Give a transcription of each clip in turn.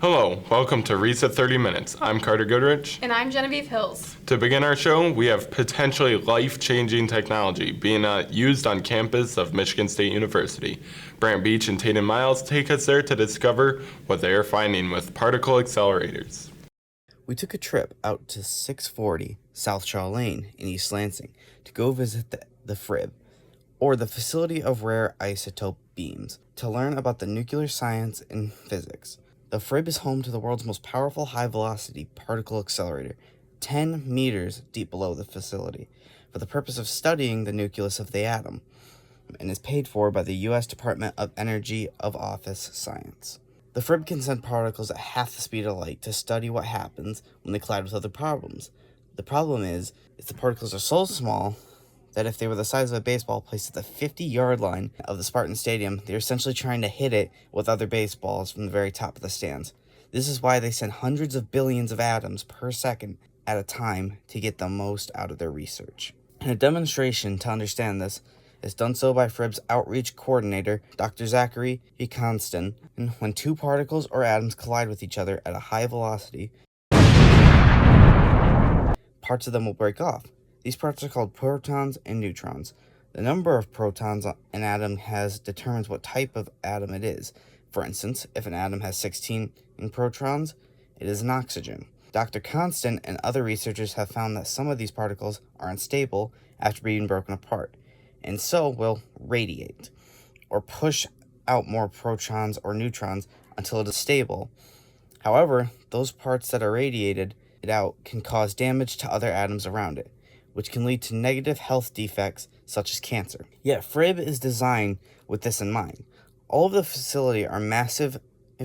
Hello, welcome to RESA 30 Minutes. I'm Carter Goodrich. And I'm Genevieve Hills. To begin our show, we have potentially life-changing technology being used on campus of Michigan State University. Brant Beach and Tatum Miles take us there to discover what they are finding with particle accelerators. We took a trip out to 640 South Shaw Lane in East Lansing to go visit the FRIB, or the Facility of Rare Isotope Beams, to learn about the nuclear science and physics. The FRIB is home to the world's most powerful high-velocity particle accelerator, 10 meters deep below the facility, for the purpose of studying the nucleus of the atom, and is paid for by the U.S. Department of Energy of Office Science. The FRIB can send particles at half the speed of light to study what happens when they collide with other problems. The problem is the particles are so small that if they were the size of a baseball placed at the 50-yard line of the Spartan Stadium, they're essentially trying to hit it with other baseballs from the very top of the stands. This is why they send hundreds of billions of atoms per second at a time to get the most out of their research. And a demonstration to understand this is done so by FRIB's outreach coordinator, Dr. Zachary E. Constant, and when two particles or atoms collide with each other at a high velocity, parts of them will break off. These parts are called protons and neutrons. The number of protons an atom has determines what type of atom it is. For instance, if an atom has 16 protons, it is an oxygen. Dr. Constant and other researchers have found that some of these particles are unstable after being broken apart, and so will radiate, or push out more protons or neutrons until it is stable. However, those parts that are radiated out can cause damage to other atoms around it, which can lead to negative health defects such as cancer. Yet FRIB is designed with this in mind. All of the facility are massive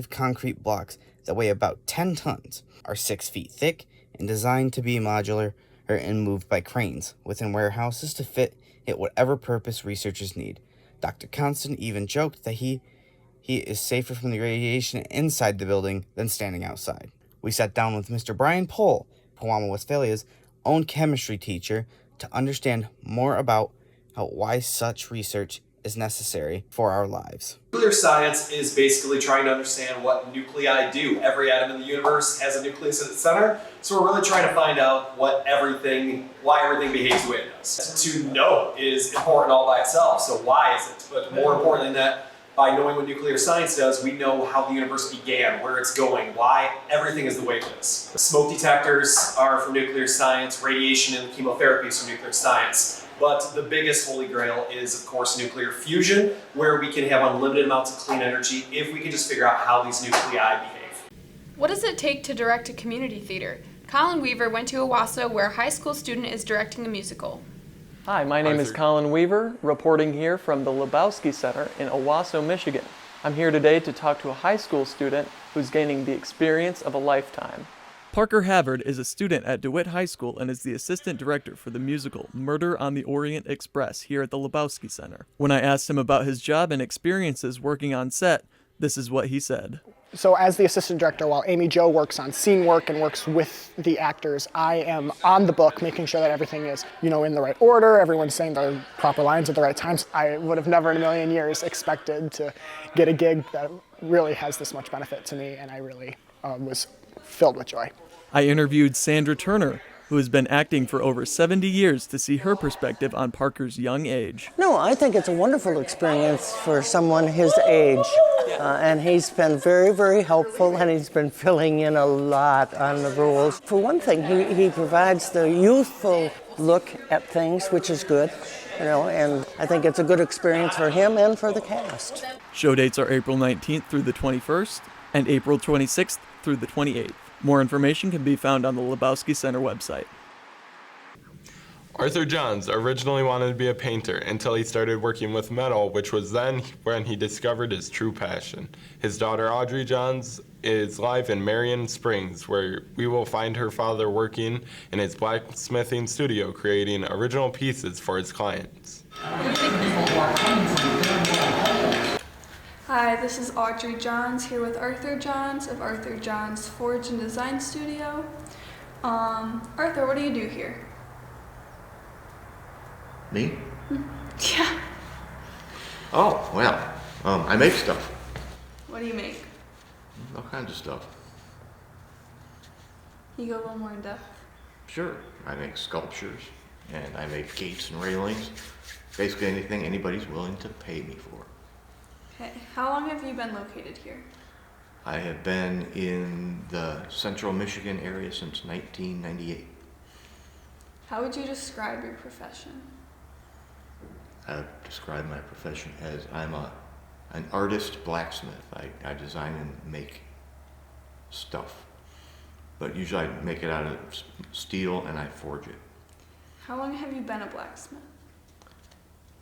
concrete blocks that weigh about 10 tons, are 6 feet thick, and designed to be modular and moved by cranes within warehouses to fit whatever purpose researchers need. Dr. Constant even joked that he is safer from the radiation inside the building than standing outside. We sat down with Mr. Brian Pohl, Pewamo, Westphalia's own chemistry teacher, to understand more about why such research is necessary for our lives. Nuclear science is basically trying to understand what nuclei do. Every atom in the universe has a nucleus at its center, so we're really trying to find out why everything behaves the way it does. To know is important all by itself, so why is it? But more important than that, by knowing what nuclear science does, we know how the universe began, where it's going, why everything is the way it is. Smoke detectors are from nuclear science, radiation and chemotherapy is from nuclear science. But the biggest holy grail is, of course, nuclear fusion, where we can have unlimited amounts of clean energy if we can just figure out how these nuclei behave. What does it take to direct a community theater? Colin Weaver went to Owasso, where a high school student is directing a musical. Hi, my name is Colin Weaver, reporting here from the Lebowski Center in Owasso, Michigan. I'm here today to talk to a high school student who's gaining the experience of a lifetime. Parker Havard is a student at DeWitt High School and is the assistant director for the musical Murder on the Orient Express here at the Lebowski Center. When I asked him about his job and experiences working on set, this is what he said. So as the assistant director, while Amy Jo works on scene work and works with the actors, I am on the book making sure that everything is, in the right order, everyone's saying the proper lines at the right times. I would have never in a million years expected to get a gig that really has this much benefit to me, and I really was filled with joy. I interviewed Sandra Turner, who has been acting for over 70 years, to see her perspective on Parker's young age. No, I think it's a wonderful experience for someone his age. And he's been very, very helpful, and he's been filling in a lot on the roles. For one thing, he provides the youthful look at things, which is good, and I think it's a good experience for him and for the cast. Show dates are April 19th through the 21st and April 26th through the 28th. More information can be found on the Lebowski Center website. Arthur Johns originally wanted to be a painter until he started working with metal, which was then when he discovered his true passion. His daughter Audrey Johns is live in Marion Springs, where we will find her father working in his blacksmithing studio, creating original pieces for his clients. Hi, this is Audrey Johns here with Arthur Johns of Arthur Johns Forge and Design Studio. Arthur, what do you do here? Me? Yeah. Oh, well, I make stuff. What do you make? All kinds of stuff. Can you go a little more in depth? Sure. I make sculptures, and I make gates and railings. Basically anything anybody's willing to pay me for. Okay. How long have you been located here? I have been in the central Michigan area since 1998. How would you describe your profession? I would describe my profession as I'm an artist blacksmith. I design and make stuff. But usually I make it out of steel and I forge it. How long have you been a blacksmith?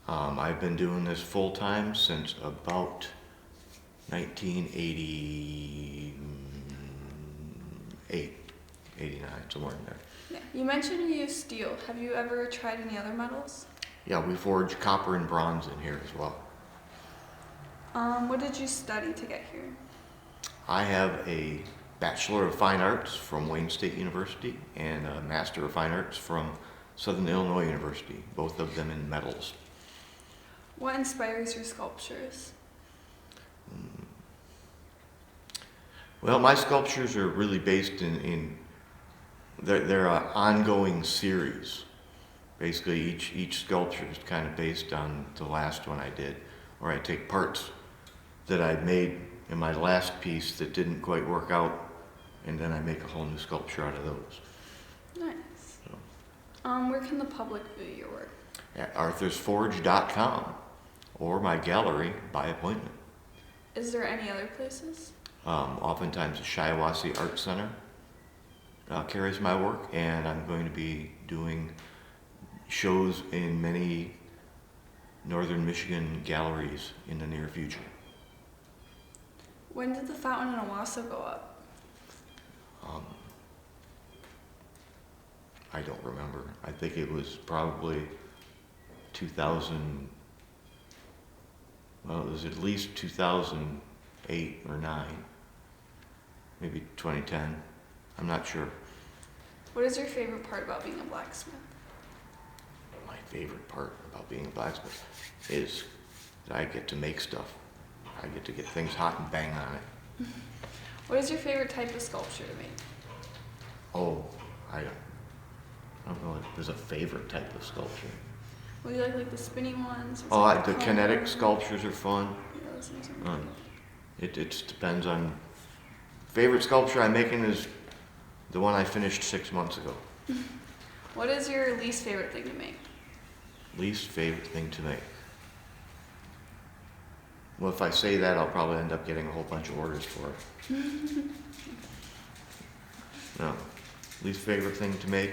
I've been doing this full time since about 1988, 89, somewhere in there. Yeah. You mentioned you use steel. Have you ever tried any other metals? Yeah, we forge copper and bronze in here as well. What did you study to get here? I have a Bachelor of Fine Arts from Wayne State University and a Master of Fine Arts from Southern Illinois University, both of them in metals. What inspires your sculptures? Well, my sculptures are really based they're an ongoing series. Basically, each sculpture is kind of based on the last one I did, or I take parts that I made in my last piece that didn't quite work out, and then I make a whole new sculpture out of those. Nice. So, Where can the public view your work? at arthursforge.com or my gallery by appointment. Is there any other places? Oftentimes the Shiawassee Art Center carries my work, and I'm going to be doing shows in many northern Michigan galleries in the near future. When did the fountain in Owasso go up? I don't remember. I think it was probably 2000, well, it was at least 2008 or 9, maybe 2010. I'm not sure. What is your favorite part about being a blacksmith? My favorite part about being a blacksmith is that I get to make stuff. I get to get things hot and bang on it. What is your favorite type of sculpture to make? Oh, I don't know if there's a favorite type of sculpture. Well, you like the spinny ones? Or Oh, something the like kinetic cone? sculptures are fun. Yeah, those things are really It just depends on. Favorite sculpture I'm making is the one I finished 6 months ago. cool. What is your least favorite thing to make? Least favorite thing to make. Well, if I say that, I'll probably end up getting a whole bunch of orders for it. No. Least favorite thing to make?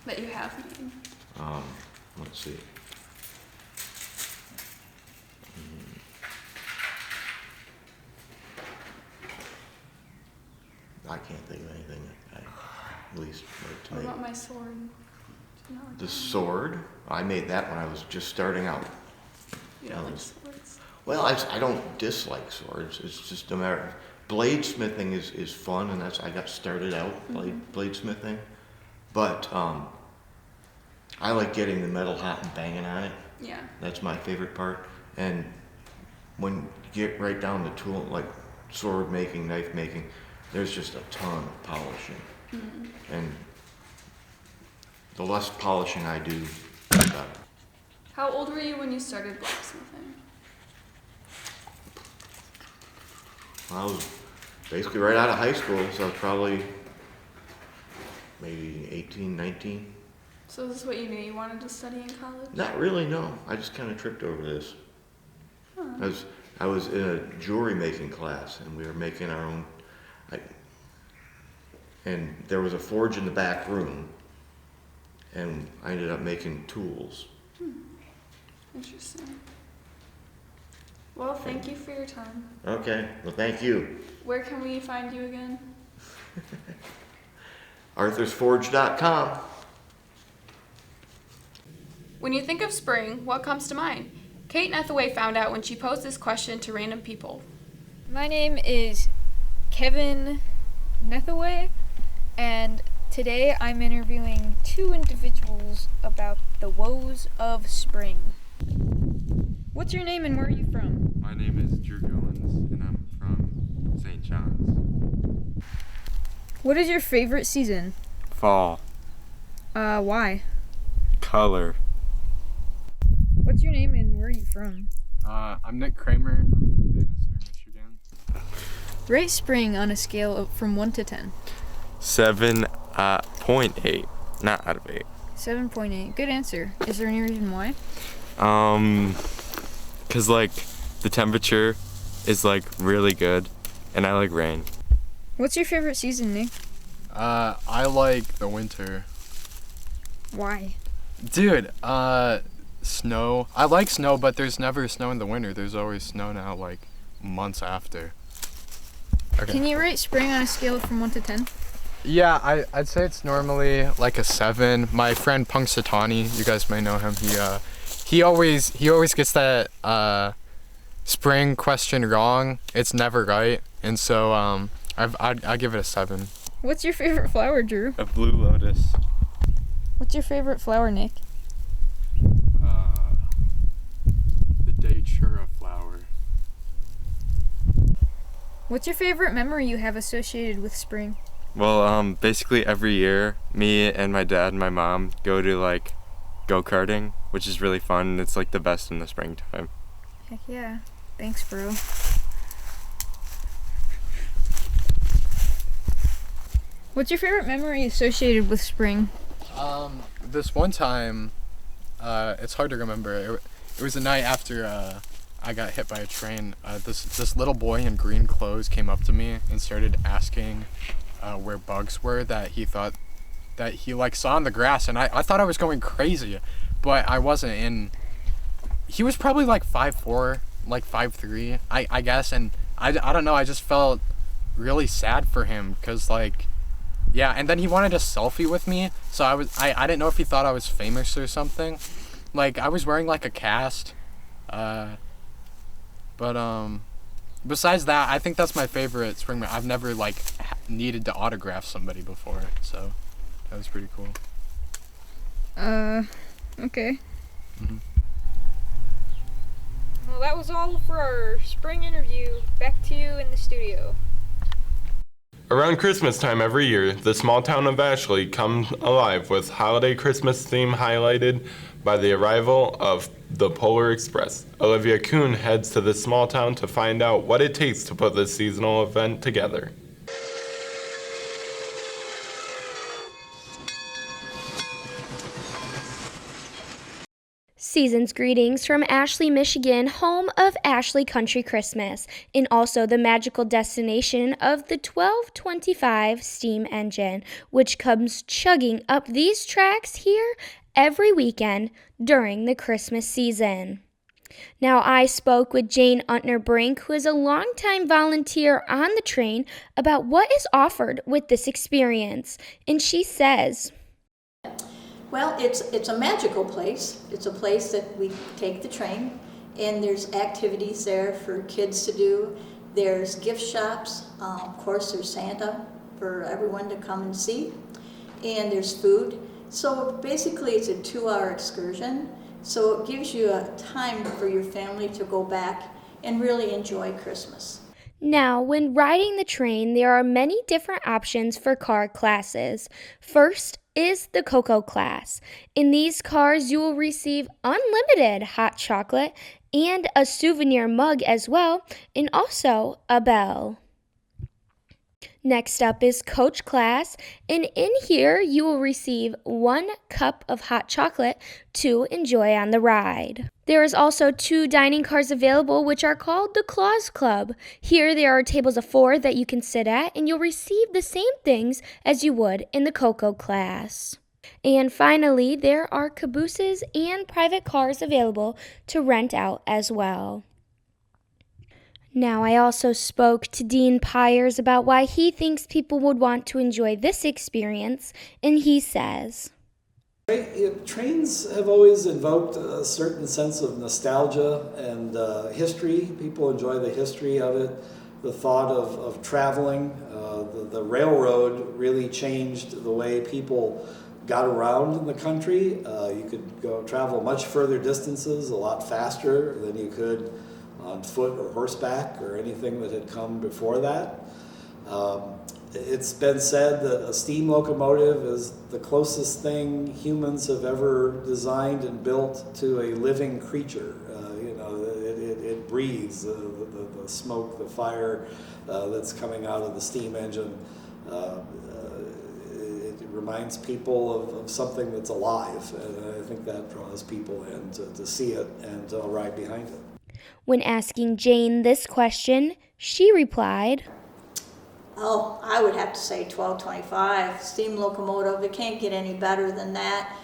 That you have made? Let's see. I can't think of anything that I least like to What make. about my sword? Do you know The sword, I made that when I was just starting out. You don't like swords? Well, I don't dislike swords. It's just a matter of bladesmithing is fun, and I got started out bladesmithing. But I like getting the metal hot and banging on it. Yeah. That's my favorite part. And when you get right down to tool, like sword making, knife making, there's just a ton of polishing. And the less polishing I do, the better. How old were you when you started blacksmithing? I was basically right out of high school, so I was probably maybe 18, 19. So is this what you knew you wanted to study in college? Not really, no. I just kind of tripped over this. Huh. I was in a jewelry making class, and we were making our own. And there was a forge in the back room, and I ended up making tools. Interesting. Well, thank you for your time. Okay, well, thank you. Where can we find you again? arthursforge.com. When you think of spring, what comes to mind? Kate Nethaway found out when she posed this question to random people. My name is Kevin Nethaway, and today I'm interviewing two individuals about the woes of spring. What's your name and where are you from? My name is Drew Goins, and I'm from St. John's. What is your favorite season? Fall. Why? Color. What's your name and where are you from? I'm Nick Kramer. I'm from Bannister, Michigan. Rate spring on a scale from 1 to 10. 7.8. Not out of 8. 7.8. Good answer. Is there any reason why? 'Cause like the temperature is like really good and I like rain. What's your favorite season, Nick? I like the winter. Why? Dude, snow. I like snow, but there's never snow in the winter. There's always snow now, like months after. Okay. Can you rate spring on a scale from 1 to 10? Yeah, I'd say it's normally like a 7. My friend Punxsutawney, you guys might know him. He always gets that spring question wrong. It's never right, and so I'd give it a 7. What's your favorite flower, Drew? A blue lotus. What's your favorite flower, Nick? The datura flower. What's your favorite memory you have associated with spring? Well, basically every year, me and my dad and my mom go to like go-karting, which is really fun. It's like the best in the springtime. Heck yeah. Thanks, bro. What's your favorite memory associated with spring? This one time, it's hard to remember. It was the night after I got hit by a train. This little boy in green clothes came up to me and started asking where bugs were that he thought that he like saw on the grass, and I thought I was going crazy, but I wasn't. And he was probably like 5'4", like 5'3", I guess, and I don't know. I just felt really sad for him because like. Yeah, and then he wanted a selfie with me, so I didn't know if he thought I was famous or something. Like, I was wearing, like, a cast. But besides that, I think that's my favorite spring. I've never, like, needed to autograph somebody before, so that was pretty cool. Okay. Mm-hmm. Well, that was all for our spring interview. Back to you in the studio. Around Christmas time every year, the small town of Ashley comes alive with holiday Christmas theme highlighted by the arrival of the Polar Express. Olivia Kuhn heads to this small town to find out what it takes to put this seasonal event together. Season's greetings from Ashley, Michigan, home of Ashley Country Christmas, and also the magical destination of the 1225 steam engine, which comes chugging up these tracks here every weekend during the Christmas season. Now, I spoke with Jane Untner-Brink, who is a longtime volunteer on the train, about what is offered with this experience, and she says, well, it's a magical place. It's a place that we take the train, and there's activities there for kids to do. There's gift shops. Of course, there's Santa for everyone to come and see, and there's food. So basically, it's a 2-hour excursion. So it gives you a time for your family to go back and really enjoy Christmas. Now, when riding the train, there are many different options for car classes. First is the Cocoa class. In these cars, you will receive unlimited hot chocolate and a souvenir mug as well, and also a bell. Next up is Coach class, and in here you will receive 1 cup of hot chocolate to enjoy on the ride. There is also 2 dining cars available, which are called the Claus Club. Here there are tables of 4 that you can sit at, and you'll receive the same things as you would in the Cocoa class. And finally, there are cabooses and private cars available to rent out as well. Now, I also spoke to Dean Pyers about why he thinks people would want to enjoy this experience, and he says, trains have always invoked a certain sense of nostalgia and history. People enjoy the history of it, the thought of traveling. The railroad really changed the way people got around in the country. You could go travel much further distances a lot faster than you could on foot or horseback or anything that had come before that. It's been said that a steam locomotive is the closest thing humans have ever designed and built to a living creature. It breathes the smoke, the fire that's coming out of the steam engine. It reminds people of something that's alive, and I think that draws people in to see it and to ride behind it. When asking Jane this question, she replied, Oh, I would have to say 1225, steam locomotive. It can't get any better than that.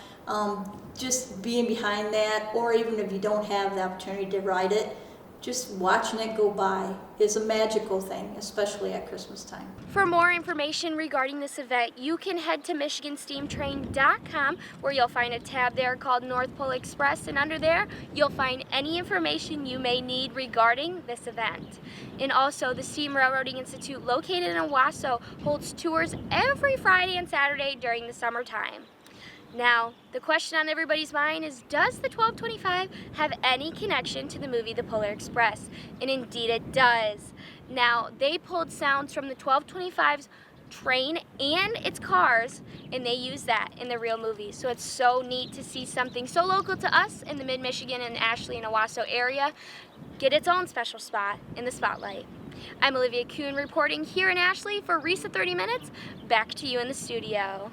Just being behind that, or even if you don't have the opportunity to ride it, just watching it go by is a magical thing, especially at Christmas time. For more information regarding this event, you can head to MichiganSteamTrain.com, where you'll find a tab there called North Pole Express, and under there you'll find any information you may need regarding this event. And also, the Steam Railroading Institute, located in Owasso, holds tours every Friday and Saturday during the summertime. Now, the question on everybody's mind is, does the 1225 have any connection to the movie The Polar Express? And indeed it does. Now, they pulled sounds from the 1225's train and its cars, and they use that in the real movie. So it's so neat to see something so local to us in the mid-Michigan and Ashley and Owasso area get its own special spot in the spotlight. I'm Olivia Kuhn reporting here in Ashley for RESA 30 Minutes. Back to you in the studio.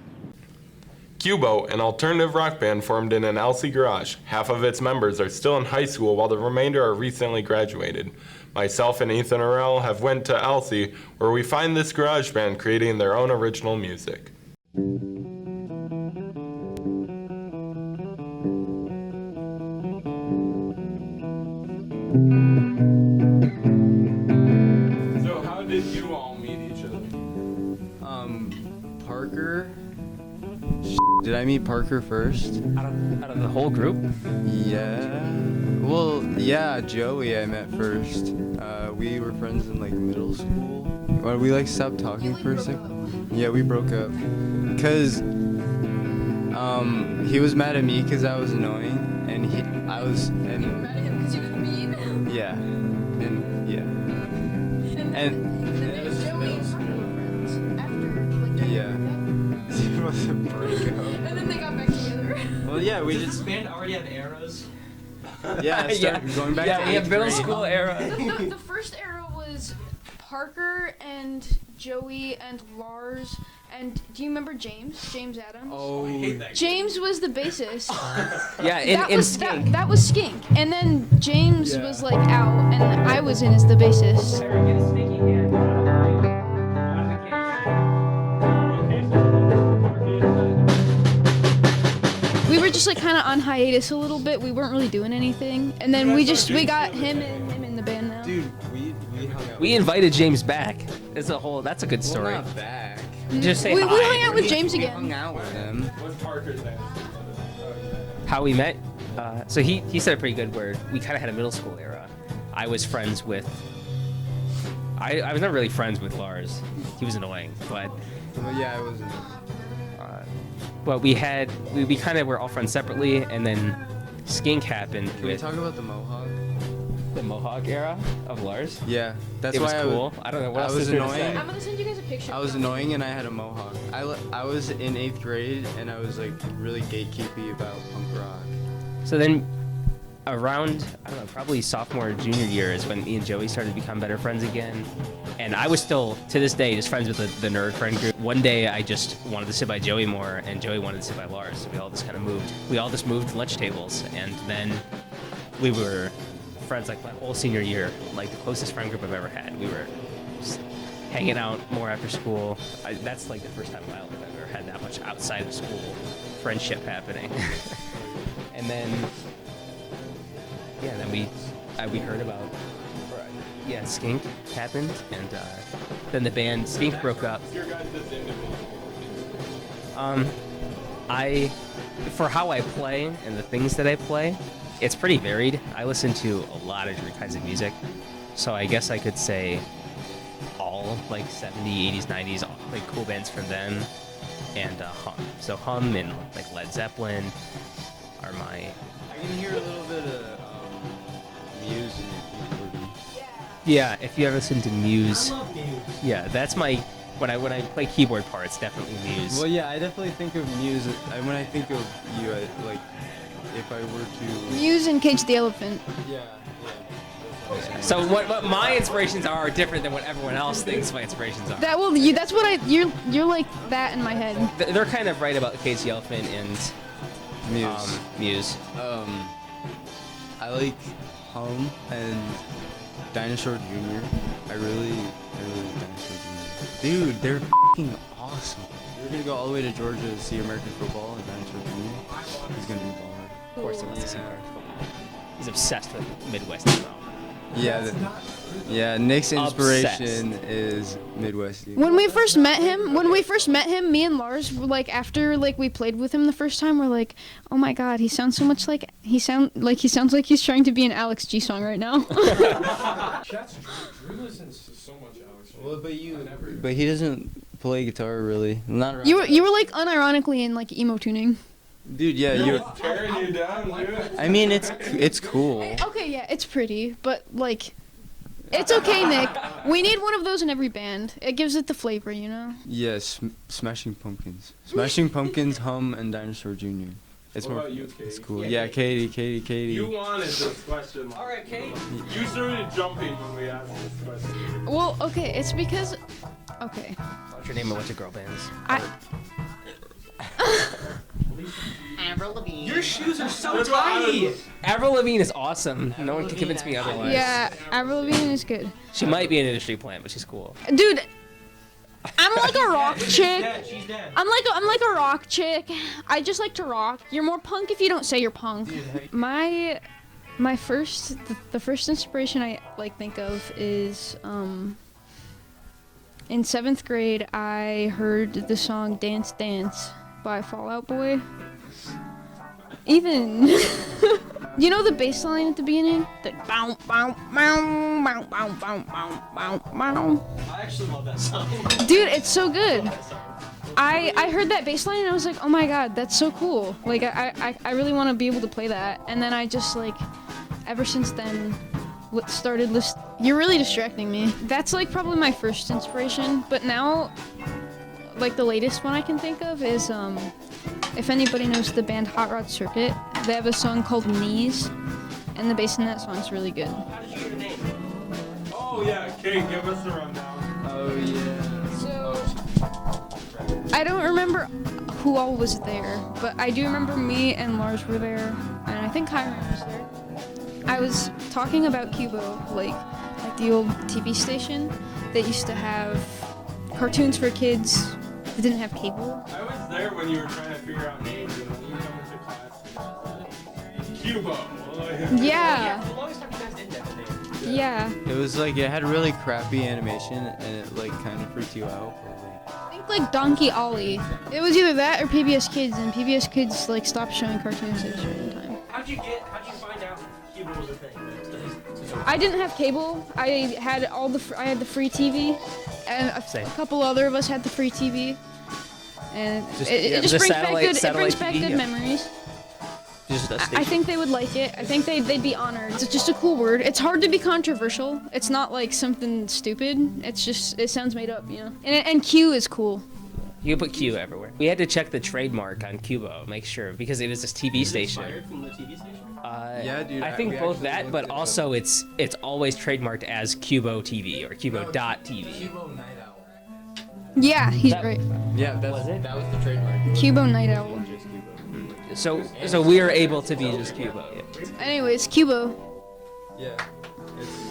Cubo, an alternative rock band formed in an Elsie garage. Half of its members are still in high school while the remainder are recently graduated. Myself and Ethan Orell have went to Elsie, where we find this garage band creating their own original music. So how did you all meet each other? Parker. Did I meet Parker first? Out of the whole group? Yeah. Well, yeah, Joey I met first. We were friends in like middle school. Well, we like stopped talking for a second. Yeah, we broke up. Cause he was mad at me because I was annoying, and I was. And you were mad at him because you were mean? Yeah. And yeah. And then it was Joey after. Yeah. It was a breakup. And then they got back together. Well, yeah, we Does just. this band already have arrows? Yeah, going back to we have middle school era. The first era was Parker and Joey and Lars. And do you remember James? James Adams? Oh, I hate that James was the bassist. Yeah, in Skink. That was Skink. And then James was like out, and I was in as the bassist. We were just like kind of on hiatus a little bit. We weren't really doing anything, and then we got him in the band now. Dude, we hung out. We invited James back. That's a good story. Well, not back. Just say we hi. hung out with James We again. hung out with him. What's Parker's name? How we met? So he said it pretty good. Where we kind of had a middle school era. I was friends with. I was not really friends with Lars. He was annoying, but. Well, yeah, I wasn't. But we kind of were all friends separately, and then Skink happened. Can we talk about the Mohawk? The Mohawk era of Lars? Yeah, that's it why was cool. I don't know what I else was is there to annoying. say. I'm gonna send you guys a picture. I was annoying and I had a mohawk. I was in 8th grade and I was like really gatekeepy about punk rock. So then, around, I don't know, probably sophomore or junior year is when me and Joey started to become better friends again. And I was still, to this day, just friends with the nerd friend group. One day I just wanted to sit by Joey more, and Joey wanted to sit by Lars, so we all just kind of moved. We all just moved to lunch tables, and then we were friends like my whole senior year, like the closest friend group I've ever had. We were just hanging out more after school. That's like the first time in my life I've ever had that much outside of school friendship happening. And then, yeah, then we heard about, Skink happened, and then the band Skink broke up. For how I play and the things that I play, it's pretty varied. I listen to a lot of different kinds of music, so I guess I could say all like 70s, 80s, 90s, all, like cool bands from them, and Hum. So Hum and like Led Zeppelin are my. I can hear a little bit of Muse in your keyboard. Yeah, if you ever listen to Muse. I love Muse. Yeah, that's my When I play keyboard parts, definitely Muse. Well, yeah, I definitely think of Muse. When I think of you, like, if I were to... Muse and Cage the Elephant. Yeah. So what my inspirations are different than what everyone else thinks my inspirations are. That's what you're like that in my head. They're kind of right about Cage the Elephant and Muse. Muse. I like Home and Dinosaur Jr. I really like Dinosaur Jr. Dude, they're f***ing awesome. We're gonna go all the way to Georgia to see American football and Dinosaur Jr. He's gonna be baller. Of course he wants to see American football. He's obsessed with Midwest football. Yeah, Nick's inspiration is Midwest. When we first met him, me and Lars were like, after like we played with him the first time, we're like, oh my god, he sounds so much like he sounds like he's trying to be an Alex G song right now. Drew listens to so much Alex. Well, but he doesn't play guitar really. Not you were like unironically in like emo tuning. Dude, yeah, you're tearing you down, dude. I mean, it's cool. Okay, yeah, it's pretty, but like, it's okay, Nick. We need one of those in every band. It gives it the flavor, you know. Yes, Smashing Pumpkins, Hum, and Dinosaur Jr. It's What more. about you, Katie? It's cool. Yeah, Katie. You wanted this question. All right, Katie. You started jumping when we asked this question. Well, okay, it's because, okay. What's your name and what's your girl bands? Avril Lavigne. Your shoes are so tiny. Avril Lavigne is awesome. No one can convince me otherwise. Yeah, Avril Lavigne is good. She might be an industry plant, but she's cool. Dude, I'm like a rock chick. Dead, she's dead. I'm like a rock chick. I just like to rock. You're more punk if you don't say you're punk. My first the first inspiration I like think of is in 7th grade I heard the song Dance Dance by Fall Out Boy. Even you know the bass line at the beginning? The bow bow bow bow bow bow bow bow. I actually love that song. Dude, it's so good. I heard that bass line and I was like, oh my god, that's so cool. Like I really want to be able to play that. And then I just like, ever since then, started listening. You're really distracting me. That's like probably my first inspiration. But now, like the latest one I can think of is if anybody knows the band Hot Rod Circuit, they have a song called Knees, and the bass in that song is really good. How did you get your name? Oh yeah, Kate, give us the rundown. Oh yeah. So I don't remember who all was there, but I do remember me and Lars were there, and I think Hiram was there. I was talking about Cubo, like the old TV station that used to have cartoons for kids that didn't have cable. I was there when you were trying to figure out names and when you come into class. Cubo. Yeah. For the longest time you guys didn't have a name. Yeah. It was like it had really crappy animation and it like kind of freaked you out. I think like Donkey Ollie. It was either that or PBS Kids, and PBS Kids like stopped showing cartoons at a certain time. How'd you find out Cubo was a thing? I didn't have cable. I had the free TV, and a couple other of us had the free TV, and it just brings back good memories. I think they would like it. I think they'd be honored. It's just a cool word. It's hard to be controversial. It's not like something stupid. It's just, it sounds made up, you know? And Q is cool. You can put Q everywhere. We had to check the trademark on Cubo, make sure, because it is this TV station. Inspired from the TV station? Yeah, dude. I think both that, but also it's always trademarked as Cubo TV or Cubo.TV. Cubo Night Owl. Yeah, he's right. Yeah, that was the trademark. Cubo Night Owl. So we are able to be just Cubo. Yeah. Anyways, Cubo. Yeah. I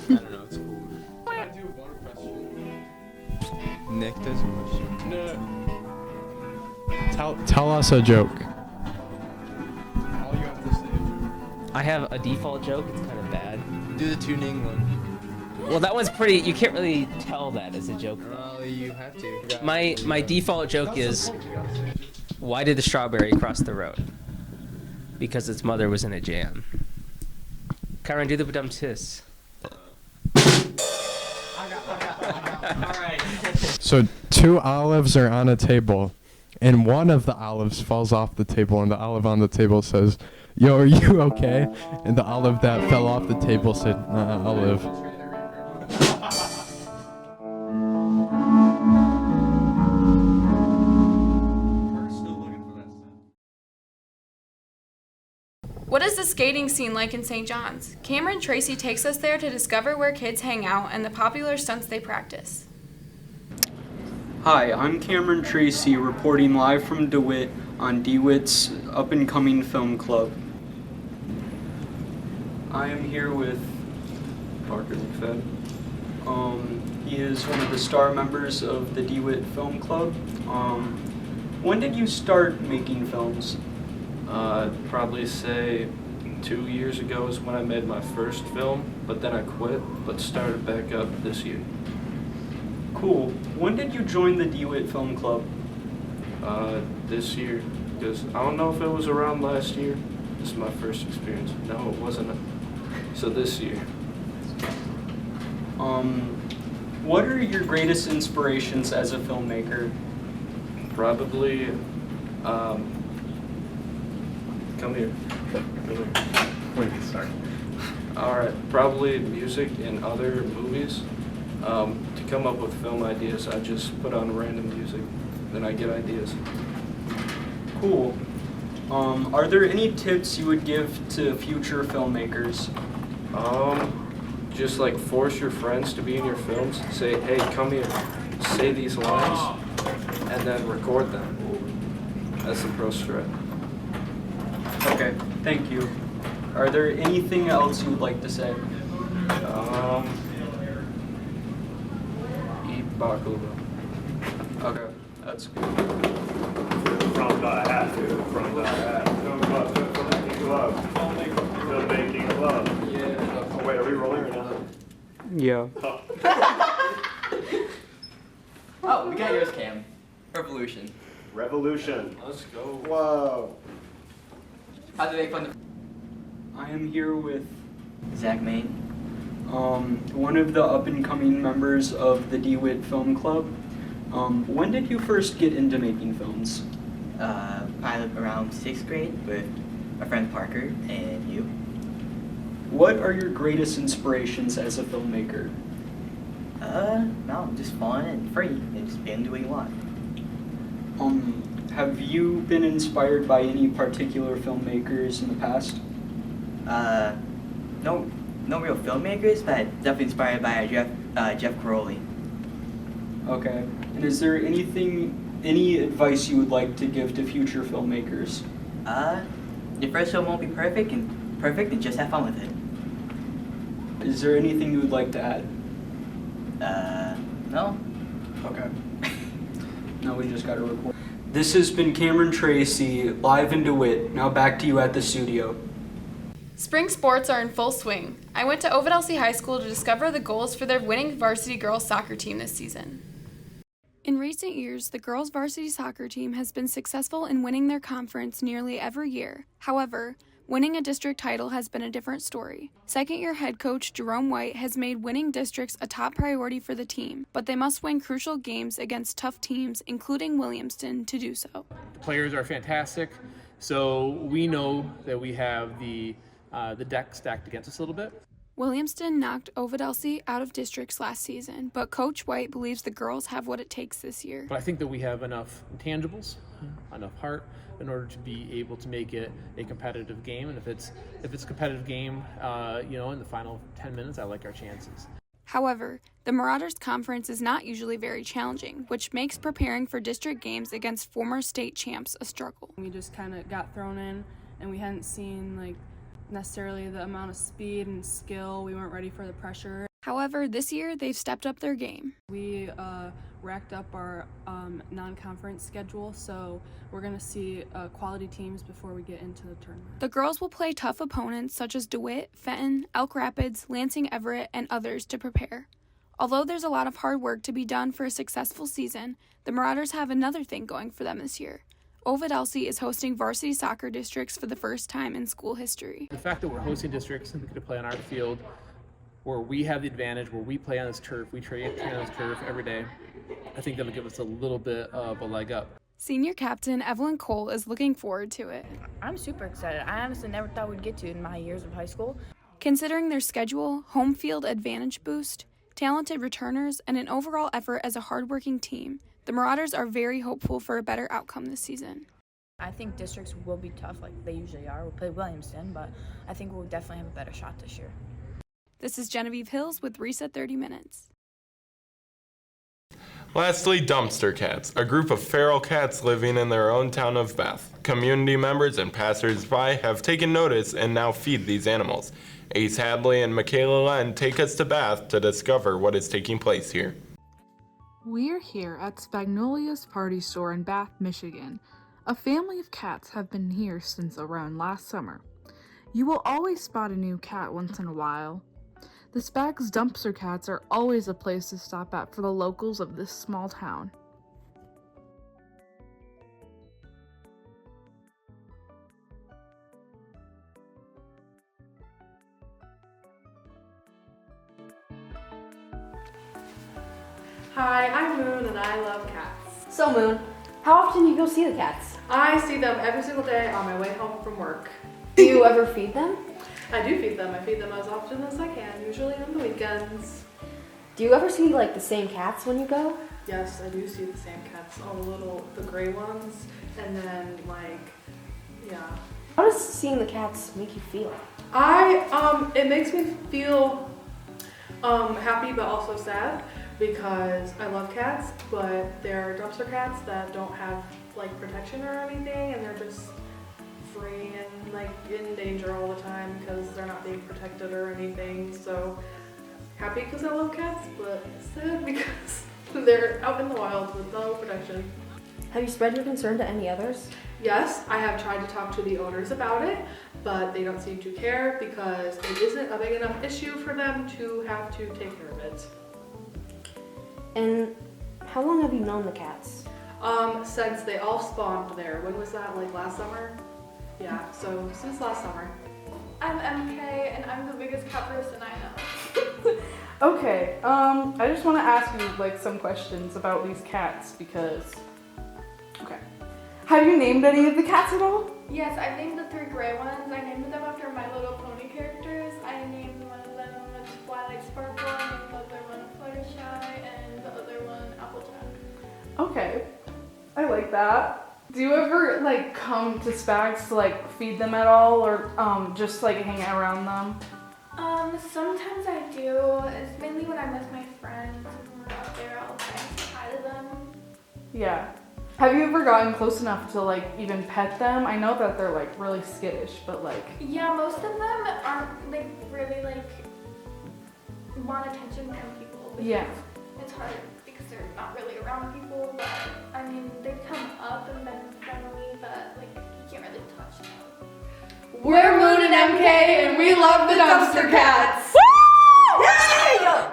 don't know, it's cool. I do one question. Nick does a question. No. Tell us a joke. All you have to say. I have a default joke. It's kind of bad. Do the tuning one. Well, that one's pretty. You can't really tell that as a joke. Well, you have to. My default joke is, why did the strawberry cross the road? Because its mother was in a jam. Kyron, do the badum tis. Alright. So 2 olives are on a table, and one of the olives falls off the table, and the olive on the table says, "Yo, are you okay?" And the olive that fell off the table said, "I'll live." skating scene like in St. John's? Cameron Tracy takes us there to discover where kids hang out and the popular stunts they practice. Hi, I'm Cameron Tracy reporting live from DeWitt on DeWitt's up-and-coming film club. I am here with Parker McFadden. He is one of the star members of the DeWitt Film Club. When did you start making films? Probably say 2 years ago is when I made my first film, but then I quit, but started back up this year. Cool. When did you join the DeWitt Film Club? This year, because I don't know if it was around last year. This is my first experience. No, it wasn't. So this year. What are your greatest inspirations as a filmmaker? Probably, come here. Wait, sorry. Alright, probably music and other movies. To come up with film ideas, I just put on random music, then I get ideas. Cool. Are there any tips you would give to future filmmakers? Just like force your friends to be in your films. Say, hey, come here, say these lines, and then record them. That's the pro strat. Okay, thank you. Are there anything else you would like to say? Eat baklava. Okay, that's good. From the hat, from the hat. Filmmaking love. Filmmaking love. Yeah. Oh wait, are we rolling or not? Yeah. Oh, we got yours, Cam. Revolution. Revolution. Let's go. Whoa. How do they fund I am here with Zach Main. One of the up-and-coming members of the DeWitt Film Club. When did you first get into making films? Probably around 6th grade with my friend Parker and you. What are your greatest inspirations as a filmmaker? No, just fun and free and just being doing what. Have you been inspired by any particular filmmakers in the past? No real filmmakers, but definitely inspired by Jeff Crowley. Okay. And is there any advice you would like to give to future filmmakers? Your first film won't be perfect, and just have fun with it. Is there anything you would like to add? No. Okay. Now we just got to record. This has been Cameron Tracy, live in DeWitt. Now back to you at the studio. Spring sports are in full swing. I went to Ovid-Elsie High School to discover the goals for their winning varsity girls soccer team this season. In recent years, the girls' varsity soccer team has been successful in winning their conference nearly every year. However, winning a district title has been a different story. Second-year head coach Jerome White has made winning districts a top priority for the team, but they must win crucial games against tough teams, including Williamston, to do so. The players are fantastic, so we know that we have the deck stacked against us a little bit. Williamston knocked Ovid-Elsie out of districts last season, but Coach White believes the girls have what it takes this year. But I think that we have enough intangibles, enough heart, in order to be able to make it a competitive game. And if it's a competitive game, in the final 10 minutes, I like our chances. However, the Marauders Conference is not usually very challenging, which makes preparing for district games against former state champs a struggle. We just kind of got thrown in, and we hadn't seen necessarily the amount of speed and skill. We weren't ready for the pressure. However, this year they've stepped up their game. We racked up our non-conference schedule, so we're going to see quality teams before we get into the tournament. The girls will play tough opponents such as DeWitt, Fenton, Elk Rapids, Lansing Everett, and others to prepare. Although there's a lot of hard work to be done for a successful season, the Marauders have another thing going for them this year. Ovid-Elsie is hosting varsity soccer districts for the first time in school history. The fact that we're hosting districts and we get to play on our field, where we have the advantage, where we play on this turf, we train on this turf every day, I think that'll give us a little bit of a leg up. Senior captain Evelyn Cole is looking forward to it. I'm super excited. I honestly never thought we'd get to in my years of high school. Considering their schedule, home field advantage boost, talented returners, and an overall effort as a hardworking team, the Marauders are very hopeful for a better outcome this season. I think districts will be tough like they usually are. We'll play Williamston, but I think we'll definitely have a better shot this year. This is Genevieve Hills with RESA 30 Minutes. Lastly, dumpster cats, a group of feral cats living in their own town of Bath. Community members and passers-by have taken notice and now feed these animals. Ace Hadley and Michaela Len take us to Bath to discover what is taking place here. We're here at Spagnolia's Party Store in Bath, Michigan. A family of cats have been here since around last summer. You will always spot a new cat once in a while. The Spags dumpster cats are always a place to stop at for the locals of this small town. Hi, I'm Moon and I love cats. So Moon, how often do you go see the cats? I see them every single day on my way home from work. Do you ever feed them? I do feed them. I feed them as often as I can, usually on the weekends. Do you ever see like the same cats when you go? Yes, I do see the same cats, all the gray ones, and then yeah. How does seeing the cats make you feel? It makes me feel happy but also sad because I love cats, but they're dumpster cats that don't have like protection or anything, and they're just free and in danger all the time because they're not being protected or anything. So happy because I love cats, but sad because they're out in the wild with no protection. Have you spread your concern to any others? Yes, I have tried to talk to the owners about it, but they don't seem to care because it isn't a big enough issue for them to have to take care of it. And how long have you known the cats? Since they all spawned there. When was that, last summer? Yeah, so since last summer. I'm MK and I'm the biggest cat person I know. Okay, I just want to ask you some questions about these cats because, okay. Have you named any of the cats at all? Yes, I named the 3 gray ones. I named them after My Little Pony characters. I named one of them Twilight Sparkle, I named the other one Fluttershy, and the other one Applejack. Okay, I like that. Do you ever come to Spags to feed them at all or just hang out around them? Sometimes I do. It's mainly when I'm with my friends and we're out there, I'll try and say hi to them. Yeah. Have you ever gotten close enough to even pet them? I know that they're really skittish, but Yeah, most of them aren't really want attention from people. Yeah. It's hard because they're not really around people, but I mean they come up and been friendly, but you can't really touch them. We're Moon and MK and we love the dumpster cats! Woo! Yay!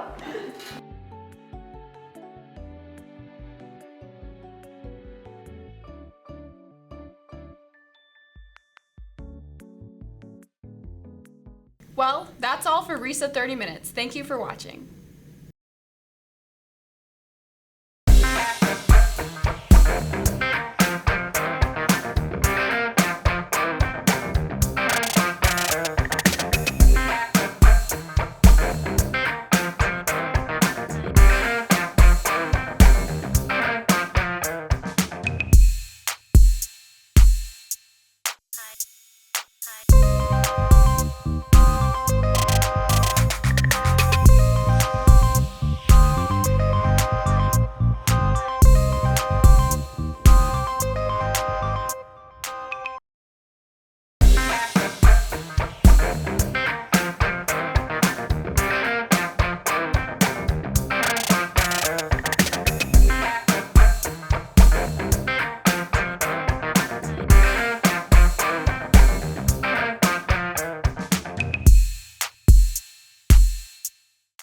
Well, that's all for RESA 30 Minutes. Thank you for watching.